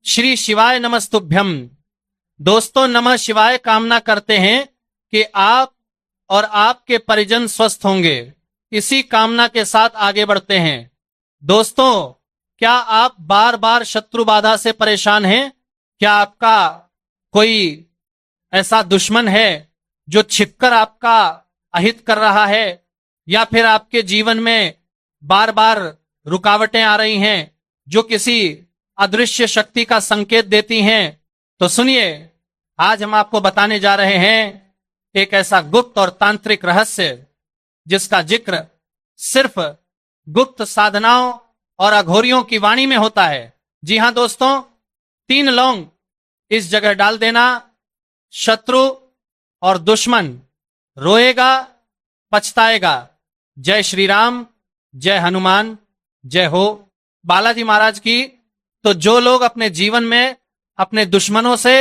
श्री शिवाय नमस्तुभ्यम। दोस्तों, नमः शिवाय कामना करते हैं कि आप और आपके परिजन स्वस्थ होंगे। इसी कामना के साथ आगे बढ़ते हैं। दोस्तों, क्या आप बार बार शत्रु बाधा से परेशान हैं? क्या आपका कोई ऐसा दुश्मन है जो छिपकर आपका अहित कर रहा है, या फिर आपके जीवन में बार बार रुकावटें आ रही हैं जो किसी अदृश्य शक्ति का संकेत देती हैं? तो सुनिए, आज हम आपको बताने जा रहे हैं एक ऐसा गुप्त और तांत्रिक रहस्य जिसका जिक्र सिर्फ गुप्त साधनाओं और अघोरियों की वाणी में होता है। जी हां दोस्तों, 3 लौंग इस जगह डाल देना, शत्रु और दुश्मन रोएगा, पछताएगा। जय श्री राम, जय हनुमान, जय हो बालाजी महाराज की। तो जो लोग अपने जीवन में अपने दुश्मनों से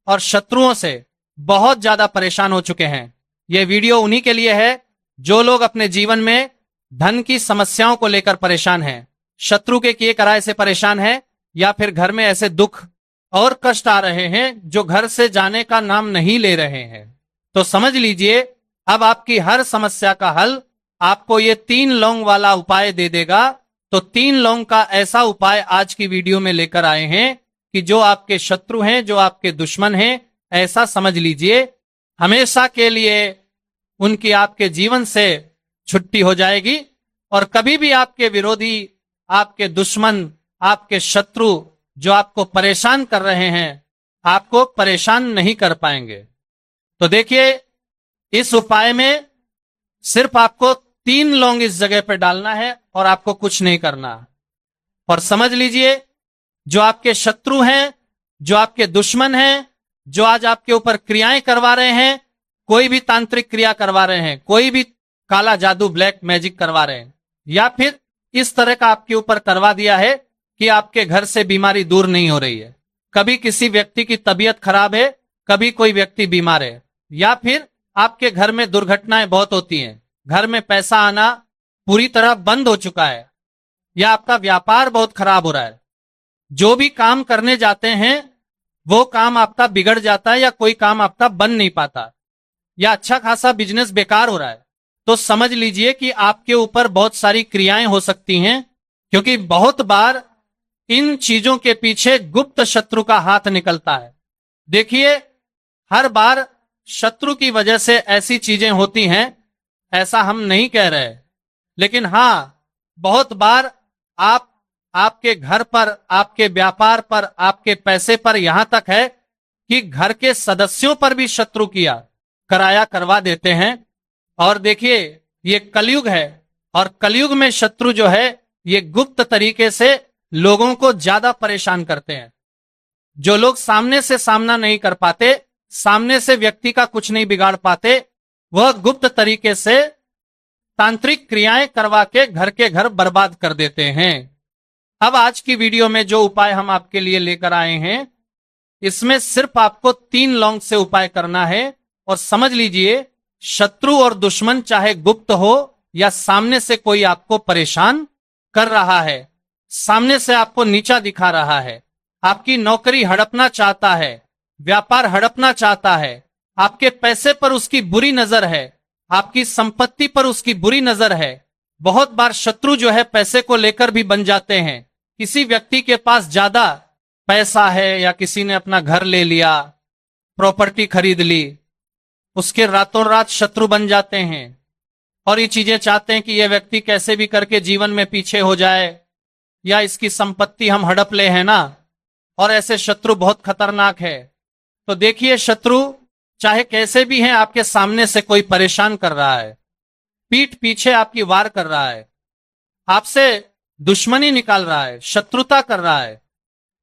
और शत्रुओं से बहुत ज्यादा परेशान हो चुके हैं, यह वीडियो उन्हीं के लिए है जो लोग अपने जीवन में धन की समस्याओं को लेकर परेशान हैं, शत्रु के किए कराए से परेशान है, या फिर घर में ऐसे दुख और कष्ट आ रहे हैं जो घर से जाने का नाम नहीं ले रहे हैं। तो समझ लीजिए, अब आपकी हर समस्या का हल आपको ये 3 लौंग वाला उपाय दे देगा। तो 3 लौंग का ऐसा उपाय आज की वीडियो में लेकर आए हैं कि जो आपके शत्रु हैं, जो आपके दुश्मन हैं, ऐसा समझ लीजिए हमेशा के लिए उनकी आपके जीवन से छुट्टी हो जाएगी, और कभी भी आपके विरोधी, आपके दुश्मन, आपके शत्रु जो आपको परेशान कर रहे हैं, आपको परेशान नहीं कर पाएंगे। तो देखिए, इस उपाय में सिर्फ आपको 3 लौंग इस जगह पर डालना है और आपको कुछ नहीं करना। और समझ लीजिए, जो आपके शत्रु हैं, जो आपके दुश्मन हैं, जो आज आपके ऊपर क्रियाएं करवा रहे हैं, कोई भी तांत्रिक क्रिया करवा रहे हैं, कोई भी काला जादू, ब्लैक मैजिक करवा रहे हैं, या फिर इस तरह का आपके ऊपर करवा दिया है कि आपके घर से बीमारी दूर नहीं हो रही है, कभी किसी व्यक्ति की तबीयत खराब है, कभी कोई व्यक्ति बीमार है, या फिर आपके घर में दुर्घटनाएं बहुत होती हैं, घर में पैसा आना पूरी तरह बंद हो चुका है, या आपका व्यापार बहुत खराब हो रहा है, जो भी काम करने जाते हैं वो काम आपका बिगड़ जाता है, या कोई काम आपका बन नहीं पाता, या अच्छा खासा बिजनेस बेकार हो रहा है, तो समझ लीजिए कि आपके ऊपर बहुत सारी क्रियाएं हो सकती हैं, क्योंकि बहुत बार इन चीजों के पीछे गुप्त शत्रु का हाथ निकलता है। देखिए, हर बार शत्रु की वजह से ऐसी चीजें होती हैं, ऐसा हम नहीं कह रहे, लेकिन हां, बहुत बार आपके घर पर, आपके व्यापार पर, आपके पैसे पर, यहां तक है कि घर के सदस्यों पर भी शत्रु किया कराया करवा देते हैं। और देखिए, ये कलयुग है, और कलयुग में शत्रु जो है ये गुप्त तरीके से लोगों को ज्यादा परेशान करते हैं। जो लोग सामने से सामना नहीं कर पाते, सामने से व्यक्ति का कुछ नहीं बिगाड़ पाते, वह गुप्त तरीके से तांत्रिक क्रियाएं करवा के घर के घर बर्बाद कर देते हैं। अब आज की वीडियो में जो उपाय हम आपके लिए लेकर आए हैं, इसमें सिर्फ आपको 3 लौंग से उपाय करना है। और समझ लीजिए, शत्रु और दुश्मन चाहे गुप्त हो या सामने से कोई आपको परेशान कर रहा है, सामने से आपको नीचा दिखा रहा है, आपकी नौकरी हड़पना चाहता है, व्यापार हड़पना चाहता है, आपके पैसे पर उसकी बुरी नजर है, आपकी संपत्ति पर उसकी बुरी नजर है। बहुत बार शत्रु जो है पैसे को लेकर भी बन जाते हैं। किसी व्यक्ति के पास ज्यादा पैसा है, या किसी ने अपना घर ले लिया, प्रॉपर्टी खरीद ली, उसके रातों रात शत्रु बन जाते हैं, और ये चीजें चाहते हैं कि यह व्यक्ति कैसे भी करके जीवन में पीछे हो जाए, या इसकी संपत्ति हम हड़प ले, है ना। और ऐसे शत्रु बहुत खतरनाक है। तो देखिए, शत्रु चाहे कैसे भी हैं, आपके सामने से कोई परेशान कर रहा है, पीठ पीछे आपकी वार कर रहा है, आपसे दुश्मनी निकाल रहा है, शत्रुता कर रहा है,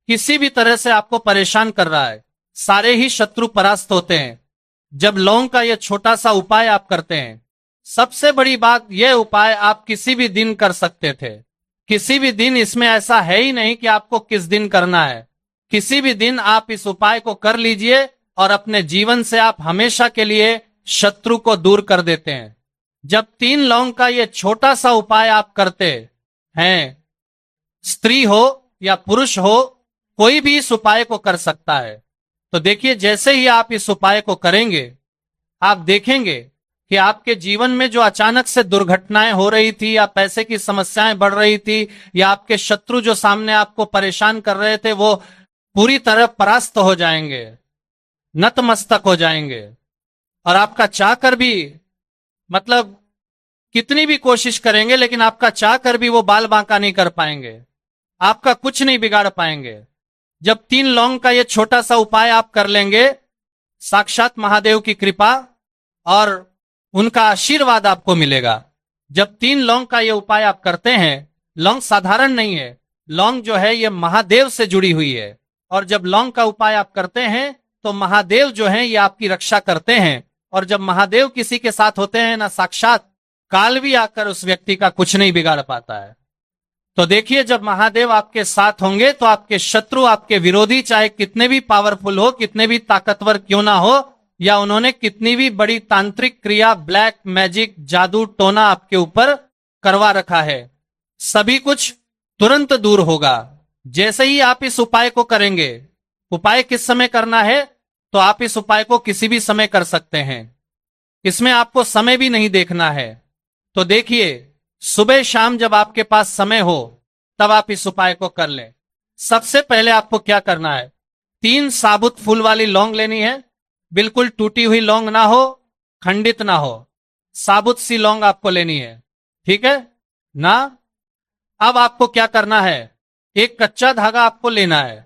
किसी भी तरह से आपको परेशान कर रहा है, सारे ही शत्रु परास्त होते हैं जब लौंग का यह छोटा सा उपाय आप करते हैं। सबसे बड़ी बात, यह उपाय आप किसी भी दिन कर सकते थे, किसी भी दिन, इसमें ऐसा है ही नहीं कि आपको किस दिन करना है, किसी भी दिन आप इस उपाय को कर लीजिए और अपने जीवन से आप हमेशा के लिए शत्रु को दूर कर देते हैं। जब 3 लौंग का ये छोटा सा उपाय आप करते हैं, स्त्री हो या पुरुष हो, कोई भी इस उपाय को कर सकता है। तो देखिए, जैसे ही आप इस उपाय को करेंगे, आप देखेंगे कि आपके जीवन में जो अचानक से दुर्घटनाएं हो रही थी, या पैसे की समस्याएं बढ़ रही थी, या आपके शत्रु जो सामने आपको परेशान कर रहे थे, वो पूरी तरह परास्त हो जाएंगे, नतमस्तक हो जाएंगे। और आपका चाहकर भी, मतलब कितनी भी कोशिश करेंगे, लेकिन आपका चाहकर भी वो बाल बांका नहीं कर पाएंगे, आपका कुछ नहीं बिगाड़ पाएंगे। जब 3 लौंग का ये छोटा सा उपाय आप कर लेंगे, साक्षात महादेव की कृपा और उनका आशीर्वाद आपको मिलेगा। जब 3 लौंग का ये उपाय आप करते हैं, लौंग साधारण नहीं है, लौंग जो है ये महादेव से जुड़ी हुई है। और जब लौंग का उपाय आप करते हैं तो महादेव जो है ये आपकी रक्षा करते हैं। और जब महादेव किसी के साथ होते हैं ना, साक्षात काल भी आकर उस व्यक्ति का कुछ नहीं बिगाड़ पाता है। तो देखिए, जब महादेव आपके साथ होंगे तो आपके शत्रु, आपके विरोधी, चाहे कितने भी पावरफुल हो, कितने भी ताकतवर क्यों ना हो, या उन्होंने कितनी भी बड़ी तांत्रिक क्रिया, ब्लैक मैजिक, जादू टोना आपके ऊपर करवा रखा है, सभी कुछ तुरंत दूर होगा जैसे ही आप इस उपाय को करेंगे। उपाय किस समय करना है? तो आप इस उपाय को किसी भी समय कर सकते हैं, इसमें आपको समय भी नहीं देखना है। तो देखिए, सुबह शाम जब आपके पास समय हो तब आप इस उपाय को कर लें। सबसे पहले आपको क्या करना है, 3 साबुत फूल वाली लौंग लेनी है। बिल्कुल टूटी हुई लौंग ना हो, खंडित ना हो, साबुत सी लौंग आपको लेनी है, ठीक है ना। अब आपको क्या करना है, एक कच्चा धागा आपको लेना है।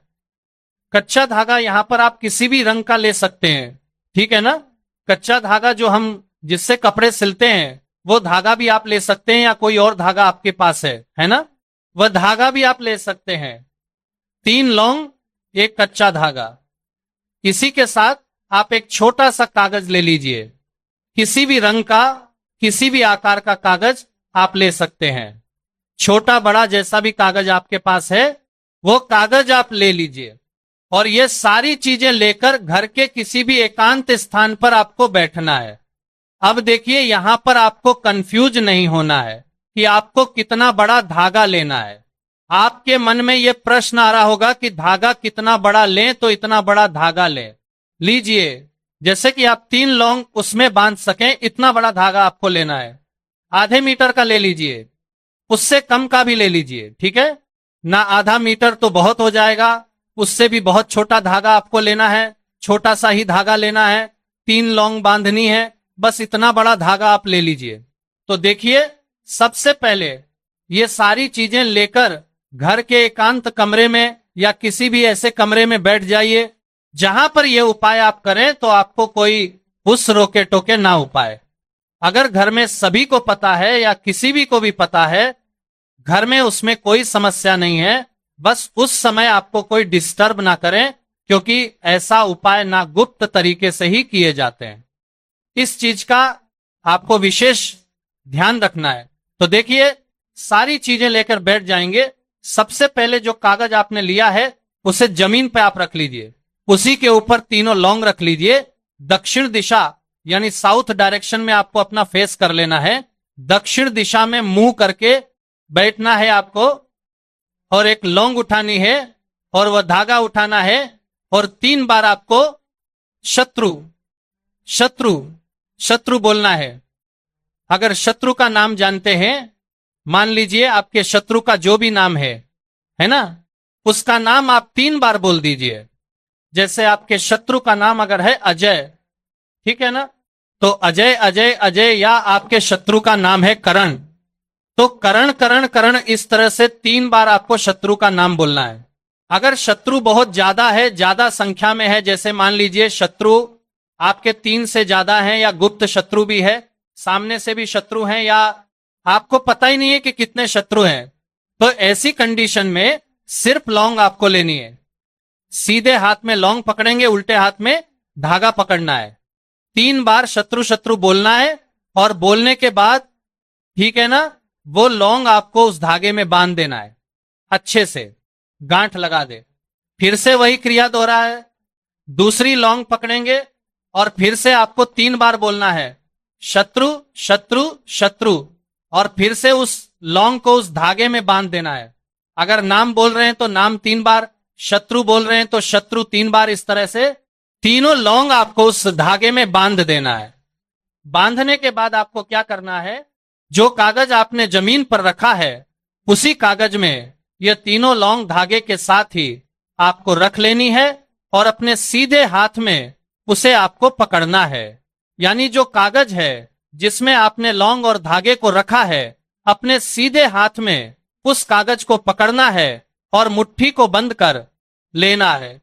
कच्चा धागा यहां पर आप किसी भी रंग का ले सकते हैं, ठीक है ना। कच्चा धागा जो हम जिससे कपड़े सिलते हैं, वो धागा भी आप ले सकते हैं, या कोई और धागा आपके पास है ना, वह धागा भी आप ले सकते हैं। 3 लौंग, एक कच्चा धागा। इसी के साथ आप एक छोटा सा कागज ले लीजिए, किसी भी रंग का, किसी भी आकार का कागज आप ले सकते हैं। छोटा बड़ा जैसा भी कागज आपके पास है, वो कागज आप ले लीजिए। और ये सारी चीजें लेकर घर के किसी भी एकांत स्थान पर आपको बैठना है। अब देखिए, यहां पर आपको कंफ्यूज नहीं होना है कि आपको कितना बड़ा धागा लेना है। आपके मन में यह प्रश्न आ रहा होगा कि धागा कितना बड़ा लें, तो इतना बड़ा धागा लें। लीजिए, जैसे कि आप 3 लौंग उसमें बांध सकें, इतना बड़ा धागा आपको लेना है। आधे मीटर का ले लीजिए, उससे कम का भी ले लीजिए, ठीक है ना। आधा मीटर तो बहुत हो जाएगा, उससे भी बहुत छोटा धागा आपको लेना है, छोटा सा ही धागा लेना है। 3 लौंग बांधनी है, बस इतना बड़ा धागा आप ले लीजिए। तो देखिए, सबसे पहले ये सारी चीजें लेकर घर के एकांत कमरे में या किसी भी ऐसे कमरे में बैठ जाइए जहां पर यह उपाय आप करें तो आपको कोई उस रोके टोके ना उपाय। अगर घर में सभी को पता है या किसी भी को भी पता है, घर में उसमें कोई समस्या नहीं है। बस उस समय आपको कोई डिस्टर्ब ना करें, क्योंकि ऐसा उपाय ना गुप्त तरीके से ही किए जाते हैं। इस चीज का आपको विशेष ध्यान रखना है। तो देखिए, सारी चीजें लेकर बैठ जाएंगे। सबसे पहले जो कागज आपने लिया है उसे जमीन पे आप रख लीजिए, उसी के ऊपर 3 लौंग रख लीजिए। दक्षिण दिशा यानी साउथ डायरेक्शन में आपको अपना फेस कर लेना है। दक्षिण दिशा में मुंह करके बैठना है आपको, और एक लौंग उठानी है और वह धागा उठाना है, और 3 बार आपको शत्रु शत्रु शत्रु बोलना है। अगर शत्रु का नाम जानते हैं, मान लीजिए आपके शत्रु का जो भी नाम है ना, उसका नाम आप 3 बार बोल दीजिए। जैसे आपके शत्रु का नाम अगर है अजय, ठीक है ना, तो अजय अजय अजय, या आपके शत्रु का नाम है करण, तो करण करण करण, इस तरह से 3 बार आपको शत्रु का नाम बोलना है। अगर शत्रु बहुत ज्यादा है, ज्यादा संख्या में है, जैसे मान लीजिए शत्रु आपके 3 से ज्यादा हैं, या गुप्त शत्रु भी है, सामने से भी शत्रु हैं, या आपको पता ही नहीं है कि कितने शत्रु हैं, तो ऐसी कंडीशन में सिर्फ लौंग आपको लेनी है। सीधे हाथ में लौंग पकड़ेंगे, उल्टे हाथ में धागा पकड़ना है। 3 बार शत्रु शत्रु बोलना है, और बोलने के बाद, ठीक है ना, वो लौंग आपको उस धागे में बांध देना है, अच्छे से गांठ लगा दे। फिर से वही क्रिया दोहरा है। दूसरी लौंग पकड़ेंगे और फिर से आपको 3 बार बोलना है, शत्रु शत्रु शत्रु, और फिर से उस लौंग को उस धागे में बांध देना है। अगर नाम बोल रहे हैं तो नाम 3 बार, शत्रु बोल रहे हैं तो शत्रु 3 बार इस तरह से तीनों लौंग आपको उस धागे में बांध देना है। बांधने के बाद आपको क्या करना है, जो कागज आपने जमीन पर रखा है उसी कागज में ये तीनों लौंग धागे के साथ ही आपको रख लेनी है और अपने सीधे हाथ में उसे आपको पकड़ना है। यानी जो कागज है जिसमें आपने लौंग और धागे को रखा है, अपने सीधे हाथ में उस कागज को पकड़ना है और मुट्ठी को बंद कर लेना है।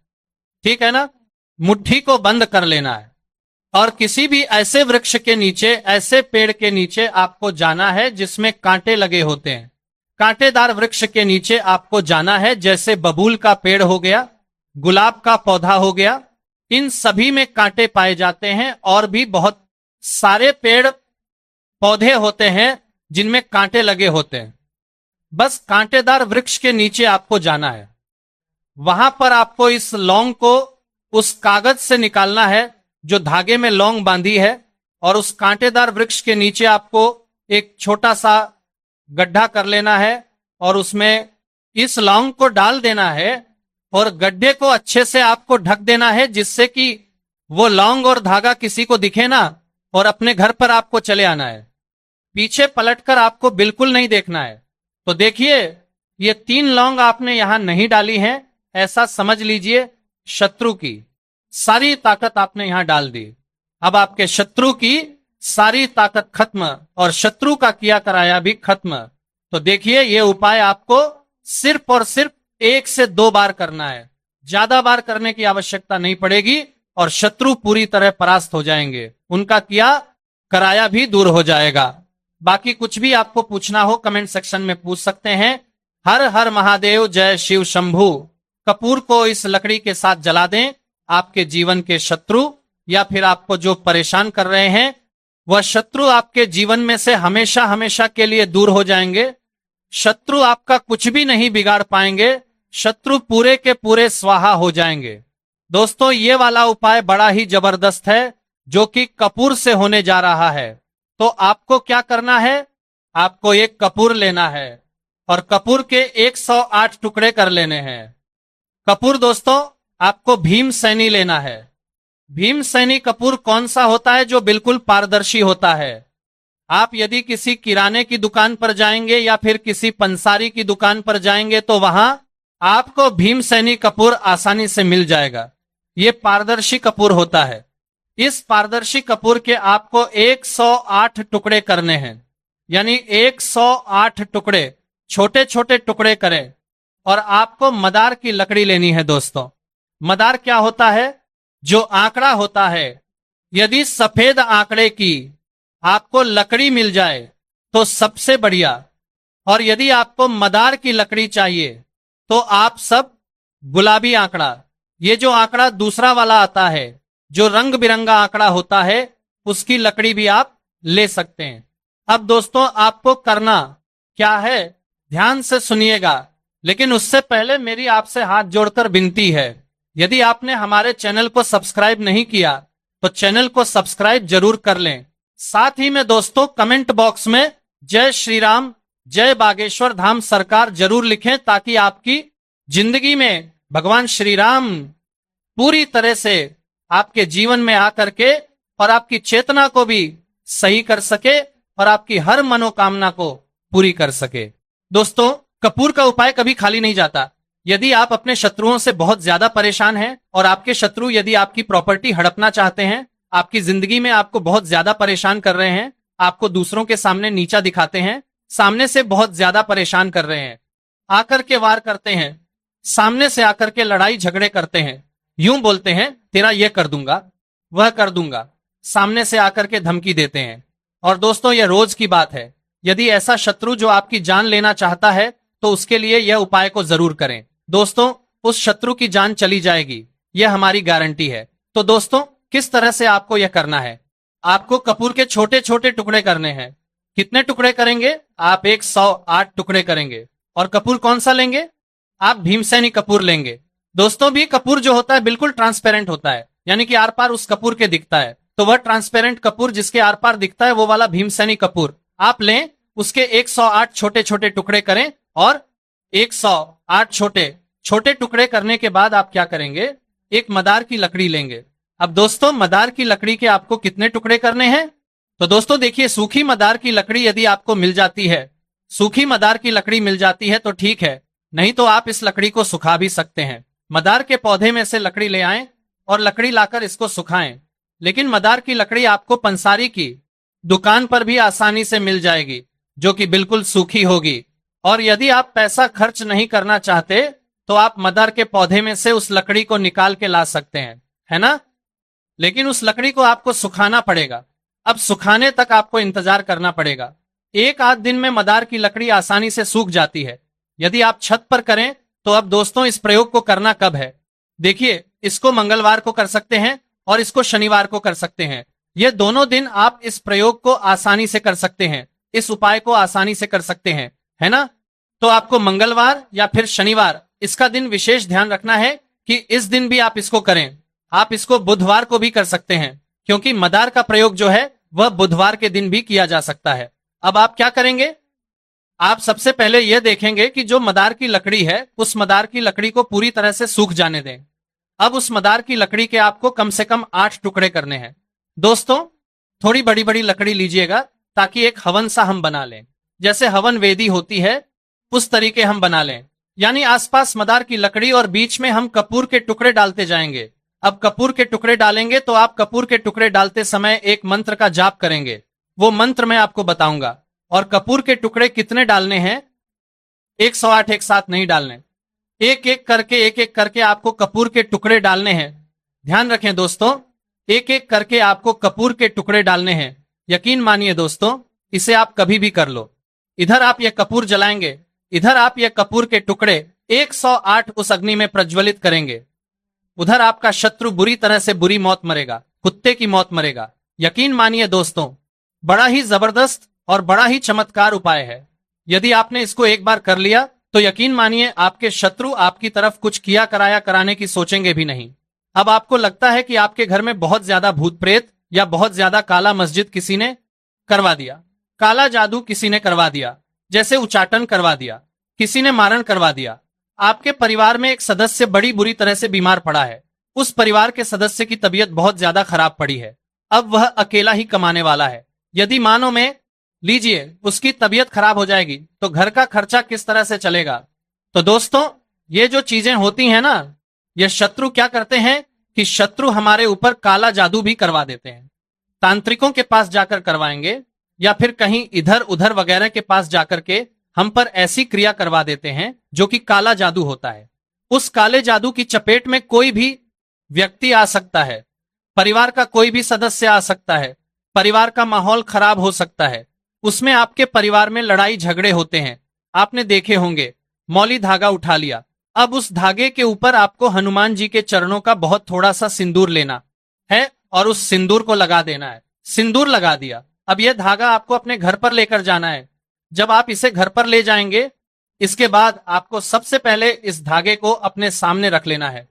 ठीक है ना, मुट्ठी को बंद कर लेना है और किसी भी ऐसे वृक्ष के नीचे, ऐसे पेड़ के नीचे आपको जाना है जिसमें कांटे लगे होते हैं। कांटेदार वृक्ष के नीचे आपको जाना है, जैसे बबूल का पेड़ हो गया, गुलाब का पौधा हो गया, इन सभी में कांटे पाए जाते हैं और भी बहुत सारे पेड़ पौधे होते हैं जिनमें कांटे लगे होते हैं। बस कांटेदार वृक्ष के नीचे आपको जाना है। वहां पर आपको इस लौंग को उस कागज से निकालना है जो धागे में लौंग बांधी है, और उस कांटेदार वृक्ष के नीचे आपको एक छोटा सा गड्ढा कर लेना है और उसमें इस लौंग को डाल देना है और गड्ढे को अच्छे से आपको ढक देना है, जिससे कि वो लौंग और धागा किसी को दिखे ना, और अपने घर पर आपको चले आना है। पीछे पलटकर आपको बिल्कुल नहीं देखना है। तो देखिए, ये 3 लौंग आपने यहां नहीं डाली हैं, ऐसा समझ लीजिए शत्रु की सारी ताकत आपने यहां डाल दी। अब आपके शत्रु की सारी ताकत खत्म और शत्रु का किया कराया भी खत्म। तो देखिए, ये उपाय आपको सिर्फ और सिर्फ 1 से 2 बार करना है, ज्यादा बार करने की आवश्यकता नहीं पड़ेगी और शत्रु पूरी तरह परास्त हो जाएंगे, उनका किया कराया भी दूर हो जाएगा। बाकी कुछ भी आपको पूछना हो कमेंट सेक्शन में पूछ सकते हैं। हर हर महादेव, जय शिव शंभू। कपूर को इस लकड़ी के साथ जला दें, आपके जीवन के शत्रु या फिर आपको जो परेशान कर रहे हैं वह शत्रु आपके जीवन में से हमेशा हमेशा के लिए दूर हो जाएंगे। शत्रु आपका कुछ भी नहीं बिगाड़ पाएंगे, शत्रु पूरे के पूरे स्वाहा हो जाएंगे। दोस्तों, ये वाला उपाय बड़ा ही जबरदस्त है जो कि कपूर से होने जा रहा है। तो आपको क्या करना है, आपको एक कपूर लेना है और कपूर के 108 टुकड़े कर लेने हैं। कपूर दोस्तों आपको भीमसेनी लेना है। भीमसेनी कपूर कौन सा होता है, जो बिल्कुल पारदर्शी होता है। आप यदि किसी किराने की दुकान पर जाएंगे या फिर किसी पंसारी की दुकान पर जाएंगे तो वहां आपको भीमसेनी कपूर आसानी से मिल जाएगा। ये पारदर्शी कपूर होता है। इस पारदर्शी कपूर के आपको 108 टुकड़े करने हैं, यानी 108 टुकड़े, छोटे छोटे टुकड़े करें। और आपको मदार की लकड़ी लेनी है। दोस्तों, मदार क्या होता है, जो आंकड़ा होता है, यदि सफेद आंकड़े की आपको लकड़ी मिल जाए तो सबसे बढ़िया। और यदि आपको मदार की लकड़ी चाहिए तो आप सब गुलाबी आंकड़ा, ये जो आंकड़ा दूसरा वाला आता है जो रंग बिरंगा आंकड़ा होता है, उसकी लकड़ी भी आप ले सकते हैं। अब दोस्तों आपको करना क्या है, ध्यान से सुनिएगा, लेकिन उससे पहले मेरी आपसे हाथ जोड़कर विनती है, यदि आपने हमारे चैनल को सब्सक्राइब नहीं किया तो चैनल को सब्सक्राइब जरूर कर लें। साथ ही में दोस्तों कमेंट बॉक्स में जय श्री राम, जय बागेश्वर धाम सरकार जरूर लिखें, ताकि आपकी जिंदगी में भगवान श्री राम पूरी तरह से आपके जीवन में आकर के और आपकी चेतना को भी सही कर सके और आपकी हर मनोकामना को पूरी कर सके। दोस्तों, कपूर का उपाय कभी खाली नहीं जाता। यदि आप अपने शत्रुओं से बहुत ज्यादा परेशान हैं और आपके शत्रु यदि आपकी प्रॉपर्टी हड़पना चाहते हैं, आपकी जिंदगी में आपको बहुत ज्यादा परेशान कर रहे हैं, आपको दूसरों के सामने नीचा दिखाते हैं, सामने से बहुत ज्यादा परेशान कर रहे हैं, आकर के वार करते हैं, सामने से आकर के लड़ाई झगड़े करते हैं, यूं बोलते हैं तेरा ये कर दूंगा, वह कर दूंगा, सामने से आकर के धमकी देते हैं। और दोस्तों, यह रोज की बात है। यदि ऐसा शत्रु जो आपकी जान लेना चाहता है तो उसके लिए यह उपाय को जरूर करें। दोस्तों, उस शत्रु की जान चली जाएगी, यह हमारी गारंटी है। तो दोस्तों, किस तरह से आपको यह करना है, आपको कपूर के छोटे छोटे टुकड़े करने हैं। कितने टुकड़े करेंगे, आप 108 टुकड़े करेंगे। और कपूर कौन सा लेंगे, आप भीमसेनी कपूर लेंगे। दोस्तों, भी कपूर जो होता है बिल्कुल ट्रांसपेरेंट होता है, यानी कि आर पार उस कपूर के दिखता है। तो वह ट्रांसपेरेंट कपूर जिसके आर पार दिखता है वो वाला भीमसेनी कपूर आप लें। उसके 108 छोटे छोटे टुकड़े करें और 108 छोटे छोटे टुकड़े करने के बाद आप क्या करेंगे, एक मदार की लकड़ी लेंगे। अब दोस्तों, मदार की लकड़ी के आपको कितने टुकड़े करने हैं? तो दोस्तों देखिए, सूखी मदार की लकड़ी यदि आपको मिल जाती है, सूखी मदार की लकड़ी मिल जाती है तो ठीक है, नहीं तो आप इस लकड़ी को सुखा भी सकते हैं। मदार के पौधे में से लकड़ी ले आएं और लकड़ी लाकर इसको सुखाएं। लेकिन मदार की लकड़ी आपको पंसारी की दुकान पर भी आसानी से मिल जाएगी, जो कि बिल्कुल सूखी होगी। और यदि आप पैसा खर्च नहीं करना चाहते तो आप मदार के पौधे में से उस लकड़ी को निकाल के ला सकते हैं, है ना। लेकिन उस लकड़ी को आपको सुखाना पड़ेगा। अब सुखाने तक आपको इंतजार करना पड़ेगा। एक आध दिन में मदार की लकड़ी आसानी से सूख जाती है। यदि आप छत पर करें तो अब दोस्तों इस प्रयोग को करना कब है? देखिए, इसको मंगलवार को कर सकते हैं और इसको शनिवार को कर सकते हैं। ये दोनों दिन आप इस प्रयोग को आसानी से कर सकते हैं, इस उपाय को आसानी से कर सकते हैं, है ना। तो आपको मंगलवार या फिर शनिवार, इसका दिन विशेष ध्यान रखना है कि इस दिन भी आप इसको करें। आप इसको बुधवार को भी कर सकते हैं, क्योंकि मदार का प्रयोग जो है वह बुधवार के दिन भी किया जा सकता है। अब आप क्या करेंगे, आप सबसे पहले यह देखेंगे कि जो मदार की लकड़ी है, उस मदार की लकड़ी को पूरी तरह से सूख जाने दें। अब उस मदार की लकड़ी के आपको कम से कम 8 टुकड़े करने हैं। दोस्तों, थोड़ी बड़ी बड़ी लकड़ी लीजिएगा ताकि एक हवन सा हम बना लें। जैसे हवन वेदी होती है उस तरीके हम बना लें, यानी आसपास मदार की लकड़ी और बीच में हम कपूर के टुकड़े डालते जाएंगे। अब कपूर के टुकड़े डालेंगे तो आप कपूर के टुकड़े डालते समय एक मंत्र का जाप करेंगे, वो मंत्र मैं आपको बताऊंगा। और कपूर के टुकड़े कितने डालने हैं? 108 एक साथ नहीं डालने, एक एक करके आपको कपूर के टुकड़े डालने हैं। ध्यान रखें दोस्तों, एक एक करके आपको कपूर के टुकड़े डालने हैं। यकीन मानिए दोस्तों, इसे आप कभी भी कर लो। इधर आप ये कपूर जलाएंगे, इधर आप ये कपूर के टुकड़े 108 उस अग्नि में प्रज्वलित करेंगे। उधर आपका शत्रु बुरी तरह से बुरी मौत मरेगा, कुत्ते की मौत मरेगा। यकीन मानिए दोस्तों, बड़ा ही जबरदस्त और बड़ा ही चमत्कार उपाय है। यदि आपने इसको एक बार कर लिया तो यकीन मानिए आपके शत्रु आपकी तरफ कुछ किया कराया कराने की सोचेंगे भी नहीं। अब आपको लगता है कि आपके घर में बहुत ज्यादा भूत प्रेत या बहुत ज्यादा काला मस्जिद किसी ने करवा दिया, काला जादू किसी ने करवा दिया, जैसे उचाटन करवा दिया, किसी ने मारण करवा दिया। आपके परिवार में एक सदस्य बड़ी बुरी तरह से बीमार पड़ा है, उस परिवार के सदस्य की तबीयत बहुत ज्यादा खराब पड़ी है, अब वह अकेला ही कमाने वाला है। यदि मानो में लीजिए उसकी तबीयत खराब हो जाएगी तो घर का खर्चा किस तरह से चलेगा? तो दोस्तों, ये जो चीजें होती हैं ना, ये शत्रु क्या करते हैं कि शत्रु हमारे ऊपर काला जादू भी करवा देते हैं। तांत्रिकों के पास जाकर करवाएंगे या फिर कहीं इधर उधर वगैरह के पास जाकर के हम पर ऐसी क्रिया करवा देते हैं जो कि काला जादू होता है। उस काले जादू की चपेट में कोई भी व्यक्ति आ सकता है, परिवार का कोई भी सदस्य आ सकता है, परिवार का माहौल खराब हो सकता है। उसमें आपके परिवार में लड़ाई झगड़े होते हैं, आपने देखे होंगे। मौली धागा उठा लिया, अब उस धागे के ऊपर आपको हनुमान जी के चरणों का बहुत थोड़ा सा सिंदूर लेना है और उस सिंदूर को लगा देना है। सिंदूर लगा दिया, अब यह धागा आपको अपने घर पर लेकर जाना है। जब आप इसे घर पर ले जाएंगे, इसके बाद आपको सबसे पहले इस धागे को अपने सामने रख लेना है।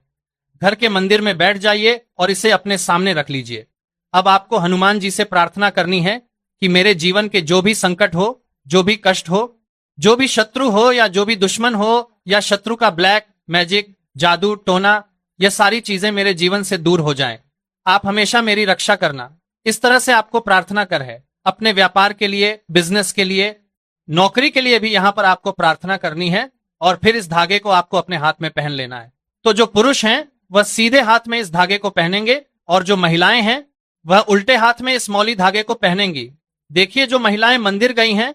घर के मंदिर में बैठ जाइए और इसे अपने सामने रख लीजिए। अब आपको हनुमान जी से प्रार्थना करनी है कि मेरे जीवन के जो भी संकट हो, जो भी कष्ट हो, जो भी शत्रु हो या जो भी दुश्मन हो या शत्रु का ब्लैक मैजिक, जादू टोना, ये सारी चीजें मेरे जीवन से दूर हो जाएं। आप हमेशा मेरी रक्षा करना। इस तरह से आपको प्रार्थना कर है। अपने व्यापार के लिए, बिजनेस के लिए, नौकरी के लिए भी यहां पर आपको प्रार्थना करनी है और फिर इस धागे को आपको अपने हाथ में पहन लेना है। तो जो पुरुष हैं वह सीधे हाथ में इस धागे को पहनेंगे और जो महिलाएं हैं वह उल्टे हाथ में इस मौली धागे को पहनेंगी। देखिए, जो महिलाएं मंदिर गई हैं,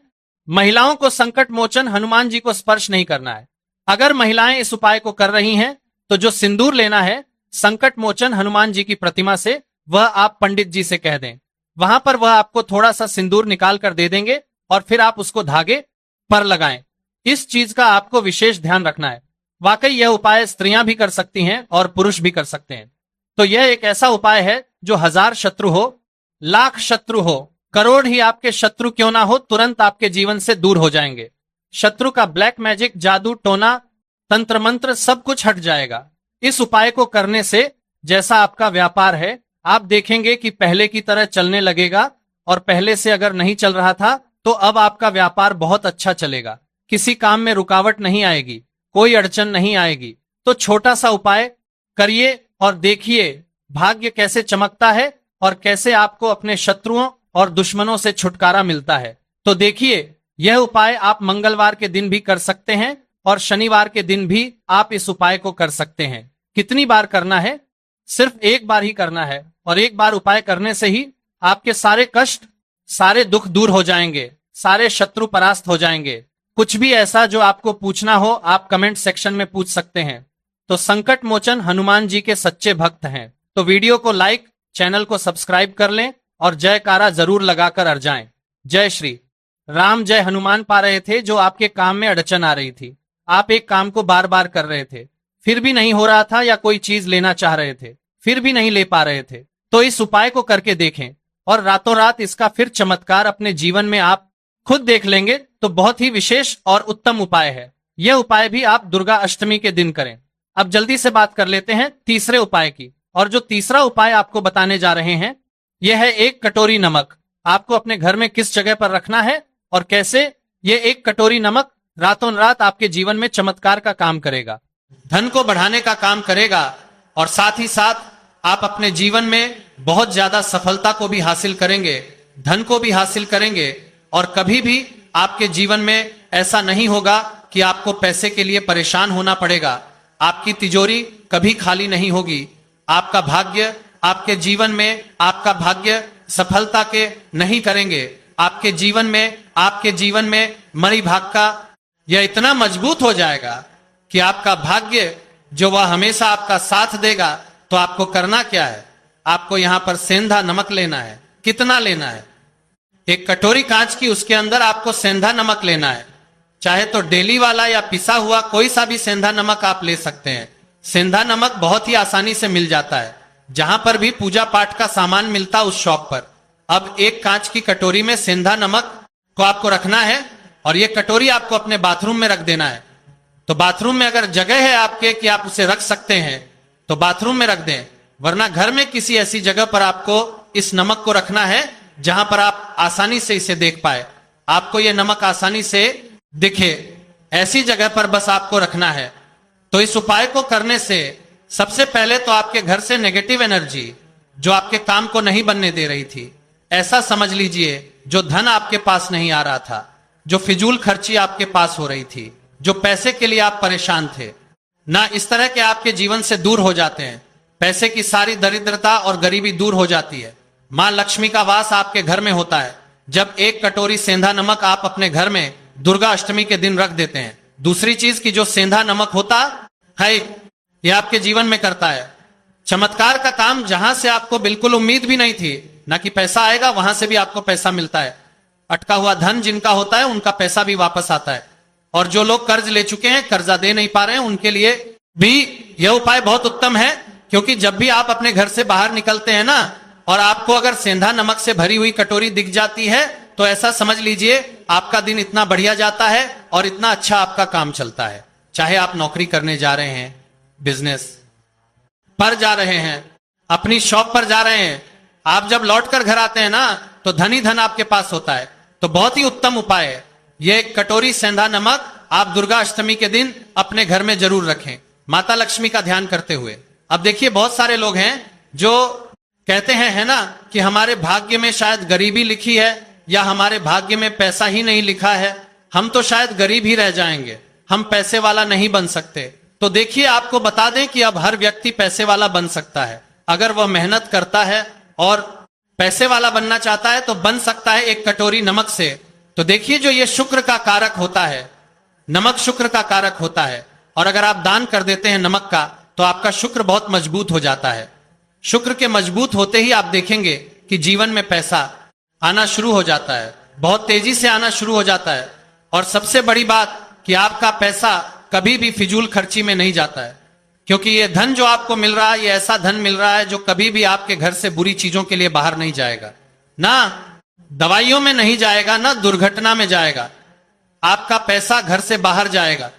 महिलाओं को संकट मोचन हनुमान जी को स्पर्श नहीं करना है। अगर महिलाएं इस उपाय को कर रही हैं तो जो सिंदूर लेना है संकट मोचन हनुमान जी की प्रतिमा से, वह आप पंडित जी से कह दें। वहां पर वह आपको थोड़ा सा सिंदूर निकाल कर दे देंगे और फिर आप उसको धागे पर लगाएं। इस चीज का आपको विशेष ध्यान रखना है। वाकई यह उपाय स्त्रियां भी कर सकती हैं और पुरुष भी कर सकते हैं। तो यह एक ऐसा उपाय है जो 1000 शत्रु हो, लाख शत्रु हो, करोड़ ही आपके शत्रु क्यों ना हो, तुरंत आपके जीवन से दूर हो जाएंगे। शत्रु का ब्लैक मैजिक, जादू टोना, तंत्र मंत्र सब कुछ हट जाएगा। इस उपाय को करने से जैसा आपका व्यापार है, आप देखेंगे कि पहले की तरह चलने लगेगा और पहले से अगर नहीं चल रहा था तो अब आपका व्यापार बहुत अच्छा चलेगा। किसी काम में रुकावट नहीं आएगी, कोई अड़चन नहीं आएगी। तो छोटा सा उपाय करिए और देखिए भाग्य कैसे चमकता है और कैसे आपको अपने शत्रुओं और दुश्मनों से छुटकारा मिलता है। तो देखिए, यह उपाय आप मंगलवार के दिन भी कर सकते हैं और शनिवार के दिन भी आप इस उपाय को कर सकते हैं। कितनी बार करना है? सिर्फ एक बार ही करना है, और एक बार उपाय करने से ही आपके सारे कष्ट, सारे दुख दूर हो जाएंगे, सारे शत्रु परास्त हो जाएंगे। कुछ भी ऐसा जो आपको पूछना हो आप कमेंट सेक्शन में पूछ सकते हैं। तो संकट मोचन हनुमान जी के सच्चे भक्त हैं, तो वीडियो को लाइक, चैनल को सब्सक्राइब कर लें और जयकारा जरूर लगाकर अर्जाएं। जय श्री राम। जय हनुमान पा रहे थे जो आपके काम में अड़चन आ रही थी। आप एक काम को बार बार कर रहे थे, फिर भी नहीं हो रहा था, या कोई चीज लेना चाह रहे थे फिर भी नहीं ले पा रहे थे, तो इस उपाय को करके देखें और रातों रात इसका फिर चमत्कार अपने जीवन में आप खुद देख लेंगे। तो बहुत ही विशेष और उत्तम उपाय है। यह उपाय भी आप दुर्गा अष्टमी के दिन करें। अब जल्दी से बात कर लेते हैं तीसरे उपाय की। और जो तीसरा उपाय आपको बताने जा रहे हैं, यह है 1 कटोरी नमक। आपको अपने घर में किस जगह पर रखना है और कैसे यह 1 कटोरी नमक रातों रात आपके जीवन में चमत्कार का काम करेगा, धन को बढ़ाने का काम करेगा, और साथ ही साथ आप अपने जीवन में बहुत ज्यादा सफलता को भी हासिल करेंगे, धन को भी हासिल करेंगे, और कभी भी आपके जीवन में ऐसा नहीं होगा कि आपको पैसे के लिए परेशान होना पड़ेगा। आपकी तिजोरी कभी खाली नहीं होगी। आपका भाग्य, आपके जीवन में आपका भाग्य सफलता के नहीं करेंगे। आपके जीवन में मणि भाग का यह इतना मजबूत हो जाएगा कि आपका भाग्य जो वह हमेशा आपका साथ देगा। तो आपको करना क्या है? आपको यहां पर सेंधा नमक लेना है। कितना लेना है? 1 कटोरी कांच की, उसके अंदर आपको सेंधा नमक लेना है। चाहे तो डेली वाला या पिसा हुआ कोई सा भी सेंधा नमक आप ले सकते हैं। सेंधा नमक बहुत ही आसानी से मिल जाता है, जहां पर भी पूजा पाठ का सामान मिलता उस शॉप पर। अब 1 कांच की कटोरी में सेंधा नमक को आपको रखना है, और ये कटोरी आपको अपने बाथरूम में रख देना है। तो बाथरूम में अगर जगह है आपके कि आप उसे रख सकते हैं तो बाथरूम में रख दें, वरना घर में किसी ऐसी जगह पर आपको इस नमक को रखना है जहां पर आप आसानी से इसे देख पाए, आपको यह नमक आसानी से दिखे, ऐसी जगह पर बस आपको रखना है। तो इस उपाय को करने से सबसे पहले तो आपके घर से नेगेटिव एनर्जी जो आपके काम को नहीं बनने दे रही थी, ऐसा समझ लीजिए जो धन आपके पास नहीं आ रहा था, जो फिजूल खर्ची आपके पास हो रही थी, जो पैसे के लिए आप परेशान थे ना, इस तरह के आपके जीवन से दूर हो जाते हैं। पैसे की सारी दरिद्रता और गरीबी दूर हो जाती है। मां लक्ष्मी का वास आपके घर में होता है जब 1 कटोरी सेंधा नमक आप अपने घर में दुर्गा अष्टमी के दिन रख देते हैं। दूसरी चीज की जो सेंधा नमक होता है, यह आपके जीवन में करता है चमत्कार का काम, जहां से आपको बिल्कुल उम्मीद भी नहीं थी ना कि पैसा आएगा, वहां से भी आपको पैसा मिलता है। अटका हुआ धन जिनका होता है उनका पैसा भी वापस आता है, और जो लोग कर्ज ले चुके हैं, कर्जा दे नहीं पा रहे हैं, उनके लिए भी यह उपाय बहुत उत्तम है। क्योंकि जब भी आप अपने घर से बाहर निकलते हैं ना, और आपको अगर सेंधा नमक से भरी हुई कटोरी दिख जाती है, तो ऐसा समझ लीजिए आपका दिन इतना बढ़िया जाता है और इतना अच्छा आपका काम चलता है। चाहे आप नौकरी करने जा रहे हैं, बिजनेस पर जा रहे हैं, अपनी शॉप पर जा रहे हैं, आप जब लौटकर घर आते हैं ना, तो धन ही धन आपके पास होता है। तो बहुत ही उत्तम उपाय है। यह 1 कटोरी सेंधा नमक आप दुर्गा अष्टमी के दिन अपने घर में जरूर रखें, माता लक्ष्मी का ध्यान करते हुए। अब देखिए, बहुत सारे लोग हैं जो कहते हैं, है ना, कि हमारे भाग्य में शायद गरीबी लिखी है, या हमारे भाग्य में पैसा ही नहीं लिखा है, हम तो शायद गरीब ही रह जाएंगे, हम पैसे वाला नहीं बन सकते। तो देखिए, आपको बता दें कि अब हर व्यक्ति पैसे वाला बन सकता है अगर वह मेहनत करता है, और पैसे वाला बनना चाहता है तो बन सकता है 1 कटोरी नमक से। तो देखिए, जो ये शुक्र का कारक होता है, नमक शुक्र का कारक होता है, और अगर आप दान कर देते हैं नमक का, तो आपका शुक्र बहुत मजबूत हो जाता है। शुक्र के मजबूत होते ही आप देखेंगे कि जीवन में पैसा आना शुरू हो जाता है, बहुत तेजी से आना शुरू हो जाता है। और सबसे बड़ी बात कि आपका पैसा कभी भी फिजूल खर्ची में नहीं जाता है, क्योंकि ये धन जो आपको मिल रहा है, ये ऐसा धन मिल रहा है जो कभी भी आपके घर से बुरी चीजों के लिए बाहर नहीं जाएगा, ना दवाइयों में नहीं जाएगा, ना दुर्घटना में जाएगा। आपका पैसा घर से बाहर जाएगा।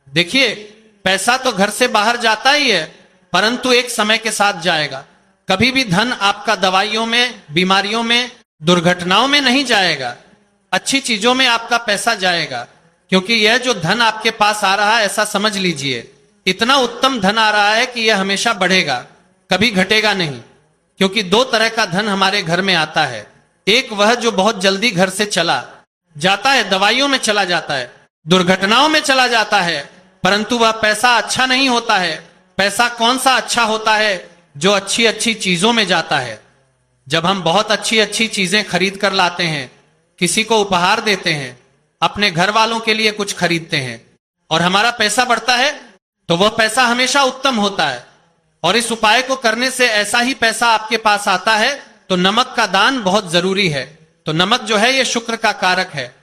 देखिए, पैसा तो घर से बाहर जाता ही है, परंतु एक समय के साथ जाएगा। कभी भी धन आपका दवाइयों में, बीमारियों में, दुर्घटनाओं में नहीं जाएगा, अच्छी चीजों में आपका पैसा जाएगा। क्योंकि यह जो धन आपके पास आ रहा है, ऐसा समझ लीजिए इतना उत्तम धन आ रहा है कि यह हमेशा बढ़ेगा, कभी घटेगा नहीं। क्योंकि दो तरह का धन हमारे घर में आता है। एक वह जो बहुत जल्दी घर से चला जाता है, दवाइयों में चला जाता है, दुर्घटनाओं में चला जाता है, परंतु वह पैसा अच्छा नहीं होता है। पैसा कौन सा अच्छा होता है? जो अच्छी अच्छी चीजों में जाता है। जब हम बहुत अच्छी अच्छी चीजें खरीद कर लाते हैं, किसी को उपहार देते हैं, अपने घर वालों के लिए कुछ खरीदते हैं और हमारा पैसा बढ़ता है, तो वह पैसा हमेशा उत्तम होता है। और इस उपाय को करने से ऐसा ही पैसा आपके पास आता है। तो नमक का दान बहुत जरूरी है। तो नमक जो है ये शुक्र का कारक है।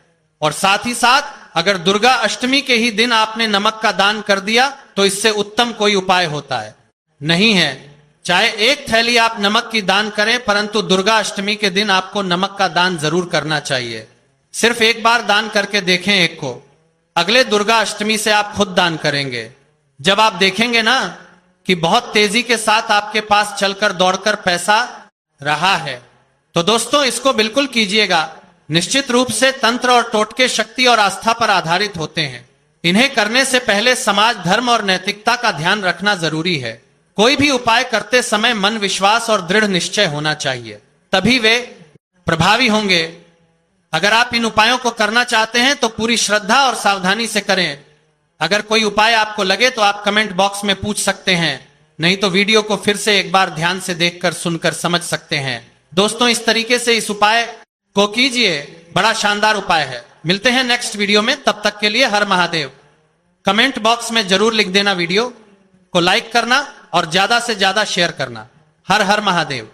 और साथ ही साथ अगर दुर्गा अष्टमी के ही दिन आपने नमक का दान कर दिया तो इससे उत्तम कोई उपाय होता है नहीं है। चाहे एक थैली आप नमक की दान करें, परंतु दुर्गा अष्टमी के दिन आपको नमक का दान जरूर करना चाहिए। सिर्फ एक बार दान करके देखें एक को, अगले दुर्गा अष्टमी से आप खुद दान करेंगे। जब आप देखेंगे ना कि बहुत तेजी के साथ आपके पास चलकर दौड़कर पैसा रहा है, तो दोस्तों इसको बिल्कुल कीजिएगा। निश्चित रूप से तंत्र और टोटके शक्ति और आस्था पर आधारित होते हैं। इन्हें करने से पहले समाज, धर्म और नैतिकता का ध्यान रखना जरूरी है। कोई भी उपाय करते समय मन, विश्वास और दृढ़ निश्चय होना चाहिए, तभी वे प्रभावी होंगे। अगर आप इन उपायों को करना चाहते हैं तो पूरी श्रद्धा और सावधानी से करें। अगर कोई उपाय आपको लगे तो आप कमेंट बॉक्स में पूछ सकते हैं, नहीं तो वीडियो को फिर से एक बार ध्यान से देखकर सुनकर समझ सकते हैं। दोस्तों इस तरीके से इस उपाय को कीजिए, बड़ा शानदार उपाय है। मिलते हैं नेक्स्ट वीडियो में, तब तक के लिए हर महादेव। कमेंट बॉक्स में जरूर लिख देना, वीडियो को लाइक करना और ज्यादा से ज्यादा शेयर करना। हर हर महादेव।